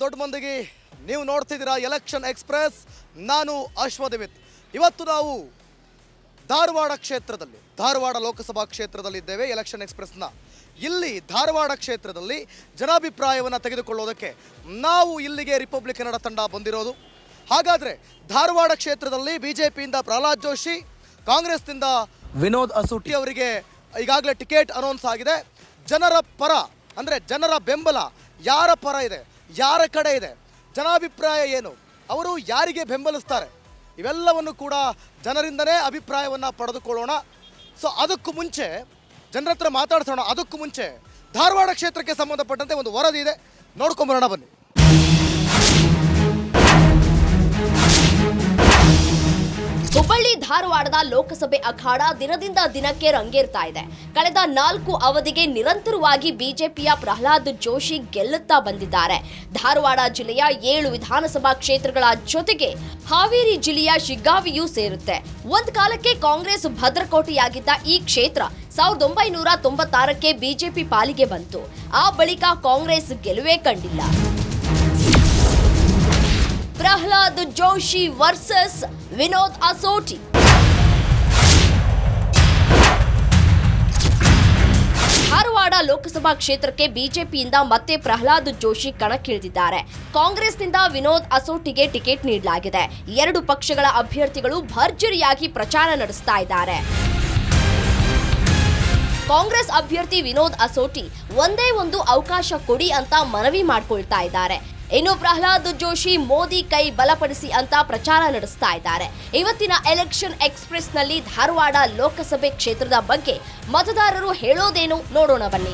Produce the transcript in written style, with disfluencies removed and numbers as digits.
ದೊಡ್ಡ ಮಂದಿಗೆ ನೀವು ನೋಡ್ತಿದ್ದೀರಾ ಎಲೆಕ್ಷನ್ ಎಕ್ಸ್‌ಪ್ರೆಸ್. ನಾನು ಅಶ್ವದೇವಿತ್. ಇವತ್ತು ನಾವು ಧಾರವಾಡ ಲೋಕಸಭಾ ಕ್ಷೇತ್ರದಲ್ಲಿ ಇದ್ದೇವೆ. ಎಲೆಕ್ಷನ್ ಎಕ್ಸ್‌ಪ್ರೆಸ್ನ ಇಲ್ಲಿ ಧಾರವಾಡ ಕ್ಷೇತ್ರದಲ್ಲಿ ಜನಾಭಿಪ್ರಾಯವನ್ನು ತೆಗೆದುಕೊಳ್ಳೋದಕ್ಕೆ ನಾವು ಇಲ್ಲಿಗೆ ರಿಪಬ್ಲಿಕ್ ಕನ್ನಡ ತಂಡ ಬಂದಿರೋದು. ಹಾಗಾದರೆ ಧಾರವಾಡ ಕ್ಷೇತ್ರದಲ್ಲಿ ಬಿಜೆಪಿಯಿಂದ ಪ್ರಹ್ಲಾದ್ ಜೋಶಿ, ಕಾಂಗ್ರೆಸ್ನಿಂದ ವಿನೋದ್ ಅಸೂಟಿ ಅವರಿಗೆ ಈಗಾಗಲೇ ಟಿಕೆಟ್ ಅನೌನ್ಸ್ ಆಗಿದೆ. ಜನರ ಪರ ಅಂದರೆ ಜನರ ಬೆಂಬಲ ಯಾರ ಪರ ಇದೆ, ಯಾರ ಕಡೆ ಇದೆ, ಜನಾಭಿಪ್ರಾಯ ಏನು, ಅವರು ಯಾರಿಗೆ ಬೆಂಬಲಿಸ್ತಾರೆ, ಇವೆಲ್ಲವನ್ನು ಕೂಡ ಜನರಿಂದನೇ ಅಭಿಪ್ರಾಯವನ್ನು ಪಡೆದುಕೊಳ್ಳೋಣ. ಸೊ ಅದಕ್ಕೂ ಮುಂಚೆ ಜನರ ಹತ್ರ ಮಾತಾಡ್ಸೋಣ. ಅದಕ್ಕೂ ಮುಂಚೆ ಧಾರವಾಡ ಕ್ಷೇತ್ರಕ್ಕೆ ಸಂಬಂಧಪಟ್ಟಂತೆ ಒಂದು ವರದಿ ಇದೆ, ನೋಡ್ಕೊಂಬರೋಣ ಬನ್ನಿ. ಹುಬ್ಬಳ್ಳಿ ಧಾರವಾಡದ ಲೋಕಸಭೆ ಅಖಾಡ ದಿನದಿಂದ ದಿನಕ್ಕೆ ರಂಗೇರ್ತಾ ಇದೆ. ಕಳೆದ 4 ಅವಧಿಗೆ ನಿರಂತರವಾಗಿ ಬಿಜೆಪಿಯ ಪ್ರಹ್ಲಾದ್ ಜೋಶಿ ಗೆಲ್ಲುತ್ತಾ ಬಂದಿದ್ದಾರೆ. ಧಾರವಾಡ ಜಿಲ್ಲೆಯ 7 ವಿಧಾನಸಭಾ ಕ್ಷೇತ್ರಗಳ ಜೊತೆಗೆ ಹಾವೇರಿ ಜಿಲ್ಲೆಯ ಶಿಗ್ಗಾವಿಯೂ ಸೇರುತ್ತೆ. ಒಂದು ಕಾಲಕ್ಕೆ ಕಾಂಗ್ರೆಸ್ ಭದ್ರಕೋಟೆಯಾಗಿದ್ದ ಈ ಕ್ಷೇತ್ರ 1996ಕ್ಕೆ ಬಿಜೆಪಿ ಪಾಲಿಗೆ ಬಂತು. ಆ ಬಳಿಕ ಕಾಂಗ್ರೆಸ್ ಗೆಲುವೇ ಕಂಡಿಲ್ಲ. ಪ್ರಹ್ಲಾದ್ ಜೋಶಿ ವರ್ಸಸ್ ವಿನೋದ್ ಅಸೋಟಿ. ಧಾರವಾಡ ಲೋಕಸಭಾ ಕ್ಷೇತ್ರಕ್ಕೆ ಬಿಜೆಪಿಯಿಂದ ಮತ್ತೆ ಪ್ರಹ್ಲಾದ್ ಜೋಶಿ ಕಣಕ್ಕಿಳಿದಿದ್ದಾರೆ. ಕಾಂಗ್ರೆಸ್ನಿಂದ ವಿನೋದ್ ಅಸೋಟಿಗೆ ಟಿಕೆಟ್ ನೀಡಲಾಗಿದೆ. 2 ಪಕ್ಷಗಳ ಅಭ್ಯರ್ಥಿಗಳು ಭರ್ಜರಿಯಾಗಿ ಪ್ರಚಾರ ನಡೆಸ್ತಾ ಇದ್ದಾರೆ. ಕಾಂಗ್ರೆಸ್ ಅಭ್ಯರ್ಥಿ ವಿನೋದ್ ಅಸೋಟಿ ಒಂದೇ ಒಂದು ಅವಕಾಶ ಕೊಡಿ ಅಂತ ಮನವಿ ಮಾಡ್ಕೊಳ್ತಾ ಇದ್ದಾರೆ. ಇನ್ನು ಪ್ರಹ್ಲಾದ್ ಜೋಶಿ ಮೋದಿ ಕೈ ಬಲಪಡಿಸಿ ಅಂತ ಪ್ರಚಾರ ನಡೆಸ್ತಾ ಇದ್ದಾರೆ. ಇವತ್ತಿನ ಎಲೆಕ್ಷನ್ ಎಕ್ಸ್‌ಪ್ರೆಸ್ ನಲ್ಲಿ ಧಾರವಾಡ ಲೋಕಸಭೆ ಕ್ಷೇತ್ರದ ಬಗ್ಗೆ ಮತದಾರರು ಹೇಳೋದೇನು ನೋಡೋಣ ಬನ್ನಿ.